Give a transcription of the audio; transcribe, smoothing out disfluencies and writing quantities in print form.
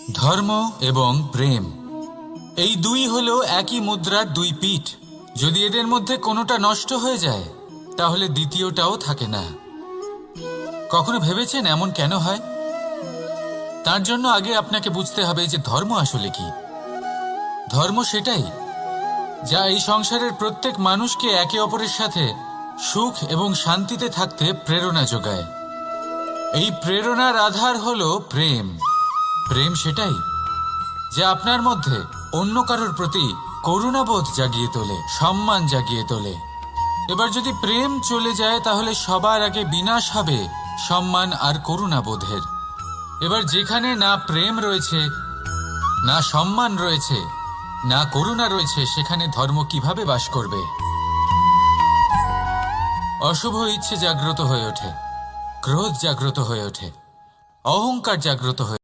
ধর্ম এবং প্রেম এই দুই হলো একই মুদ্রার দুই পিঠ। যদি এদের মধ্যে কোনোটা নষ্ট হয়ে যায় তাহলে দ্বিতীয়টাও থাকে না। কখনো ভেবেছেন এমন কেন হয়? তার জন্য আগে আপনাকে বুঝতে হবে যে ধর্ম আসলে কি। ধর্ম সেটাই যা এই সংসারের প্রত্যেক মানুষকে একে অপরের সাথে সুখ এবং শান্তিতে থাকতে প্রেরণা যোগায়। এই প্রেরণার আধার হলো প্রেম। প্রেম সেটাই যা আপনার মধ্যে অন্য কারোর প্রতি করুণাবোধ জাগিয়ে তোলে, সম্মান জাগিয়ে তোলে। এবার যদি প্রেম চলে যায় তাহলে সবার আগে বিনাশ হবে সম্মান আর করুণাবোধের। এবার যেখানে না প্রেম রয়েছে, না সম্মান রয়েছে, না করুণা রয়েছে, সেখানে ধর্ম কিভাবে বাস করবে? অশুভ ইচ্ছে জাগ্রত হয়ে ওঠে, ক্রোধ জাগ্রত হয়ে ওঠে, অহংকার জাগ্রত হয়ে